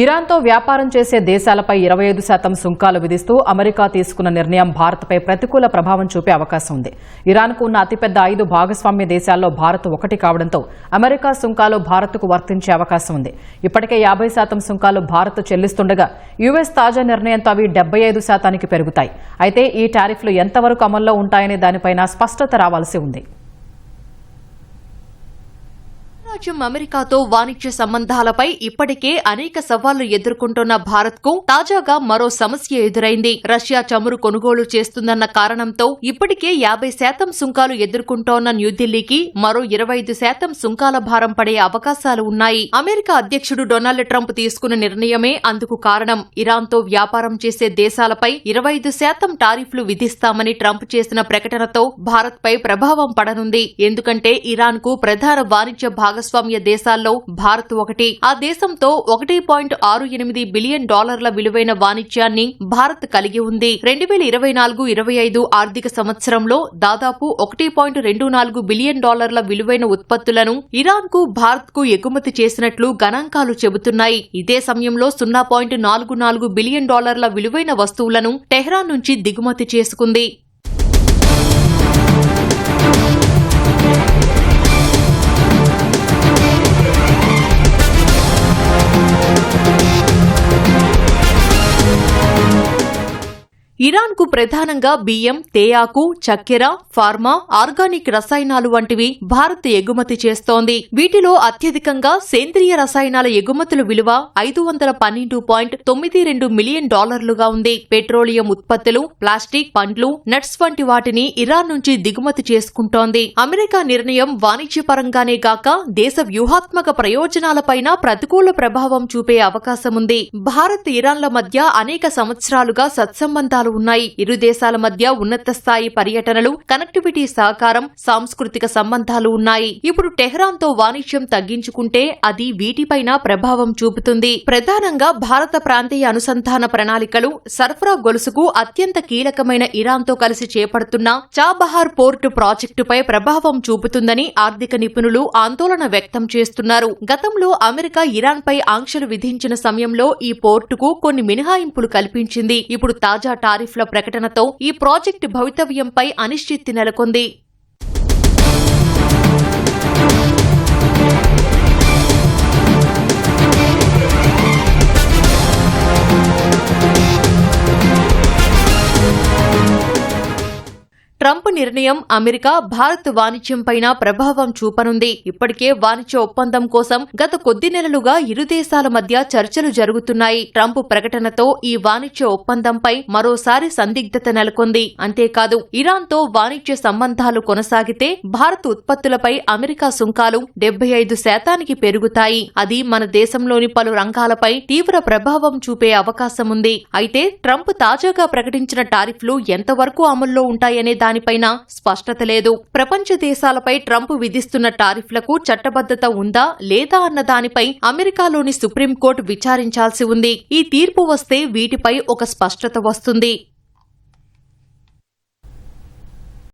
ఇరాన్తో వ్యాపారం చేసే దేశాలపై 25% సుంకాలు విధిస్తూ అమెరికా తీసుకున్న నిర్ణయం భారత్పై ప్రతికూల ప్రభావం చూపే అవకాశం ఉంది. ఇరాన్కు ఉన్న అతిపెద్ద 5 భాగస్వామ్య దేశాల్లో భారత్ ఒకటి కావడంతో అమెరికా సుంకాలు భారత్కు వర్తించే అవకాశం ఉంది. ఇప్పటికే 50% సుంకాలు భారత్ చెల్లిస్తుండగా యుఎస్ తాజా నిర్ణయంతో అవి 75%కి పెరుగుతాయి. అయితే ఈ టారిఫ్లు ఎంతవరకు అమల్లో ఉంటాయనే దానిపైన స్పష్టత రావాల్సి ఉంది. అమెరికాతో వాణిజ్య సంబంధాలపై ఇప్పటికే అనేక సవాళ్లు ఎదుర్కొంటున్న భారత్ కు తాజాగా మరో సమస్య ఎదురైంది. రష్యా చమురు కొనుగోలు చేస్తుందన్న కారణంతో ఇప్పటికే 50% సుంకాలు ఎదుర్కొంటోన్న న్యూఢిల్లీకి మరో 25% సుంకాల భారం పడే అవకాశాలు ఉన్నాయి. అమెరికా అధ్యక్షుడు డొనాల్డ్ ట్రంప్ తీసుకున్న నిర్ణయమే అందుకు కారణం. ఇరాన్తో వ్యాపారం చేసే దేశాలపై 25% టారిఫ్లు విధిస్తామని ట్రంప్ చేసిన ప్రకటనతో భారత్ పై ప్రభావం పడనుంది. ఎందుకంటే ఇరాన్ కు ప్రధాన వాణిజ్య భాగస్వామ్య దేశాల్లో భారత్ ఒకటి. ఆ దేశంతో $1.68 బిలియన్ విలువైన వాణిజ్యాన్ని భారత్ కలిగి ఉంది. 2024-25 ఆర్థిక సంవత్సరంలో దాదాపు $1.24 బిలియన్ విలువైన ఉత్పత్తులను ఇరాన్ కు భారత్ కు ఎగుమతి చేసినట్లు గణాంకాలు చెబుతున్నాయి. ఇదే సమయంలో $0.44 బిలియన్ విలువైన వస్తువులను టెహ్రాన్ నుంచి దిగుమతి చేసుకుంది. ఇరాన్ కు ప్రధానంగా బియ్యం, తేయాకు, చక్కెర, ఫార్మా, ఆర్గానిక్ రసాయనాలు వంటివి భారత్ ఎగుమతి చేస్తోంది. వీటిలో అత్యధికంగా సేంద్రియ రసాయనాల ఎగుమతుల విలువ $512.92 మిలియన్ ఉంది. పెట్రోలియం ఉత్పత్తులు, ప్లాస్టిక్, పండ్లు, నట్స్ వంటి వాటిని ఇరాన్ నుంచి దిగుమతి చేసుకుంటోంది. అమెరికా నిర్ణయం వాణిజ్యపరంగానే గాక దేశ వ్యూహాత్మక ప్రయోజనాలపైన ప్రతికూల ప్రభావం చూపే అవకాశముంది. భారత్, ఇరాన్ల మధ్య అనేక సంవత్సరాలుగా సత్సంబంధాలు ఉన్నాయి. ఇరు దేశాల మధ్య ఉన్నత స్థాయి పర్యటనలు, కనెక్టివిటీ సహకారం, సాంస్కృతిక సంబంధాలు ఉన్నాయి. ఇప్పుడు టెహ్రాన్ తో వాణిజ్యం తగ్గించుకుంటే అది వీటిపైన ప్రభావం చూపుతుంది. ప్రధానంగా భారత ప్రాంతీయ అనుసంధాన ప్రణాళికలు, సరఫరా గొలుసుకు అత్యంత కీలకమైన ఇరాన్ తో కలిసి చేపడుతున్న చాబహార్ పోర్టు ప్రాజెక్టుపై ప్రభావం చూపుతుందని ఆర్థిక నిపుణులు ఆందోళన వ్యక్తం చేస్తున్నారు. గతంలో అమెరికా ఇరాన్ పై ఆంక్షలు విధించిన సమయంలో ఈ పోర్టుకు కొన్ని మినహాయింపులు కల్పించింది. ఇప్పుడు తాజా టారిఫ్ల ప్రకటనతో ఈ ప్రాజెక్టు భవితవ్యంపై అనిశ్చితి నెలకొంది. ట్రంప్ నిర్ణయం అమెరికా, భారత్ వాణిజ్యంపైన ప్రభావం చూపనుంది. ఇప్పటికే వాణిజ్య ఒప్పందం కోసం గత కొద్ది నెలలుగా ఇరు దేశాల మధ్య చర్చలు జరుగుతున్నాయి. ట్రంప్ ప్రకటనతో ఈ వాణిజ్య ఒప్పందంపై మరోసారి సందిగ్ధత నెలకొంది. అంతేకాదు, ఇరాన్తో వాణిజ్య సంబంధాలు కొనసాగితే భారత్ ఉత్పత్తులపై అమెరికా సుంకాలు 75%కి పెరుగుతాయి. అది మన దేశంలోని పలు రంగాలపై తీవ్ర ప్రభావం చూపే అవకాశముంది. అయితే ట్రంప్ తాజాగా ప్రకటించిన టారిఫ్లు ఎంతవరకు అమల్లో ఉంటాయనే దానిపైన స్పష్టత లేదు. ప్రపంచ దేశాలపై ట్రంప్ విధిస్తున్న టారిఫ్లకు చట్టబద్ధత ఉందా లేదా అన్న దానిపై అమెరికాలోని సుప్రీంకోర్టు విచారించాల్సి ఉంది. ఈ తీర్పు వస్తే వీటిపై ఒక స్పష్టత వస్తుంది.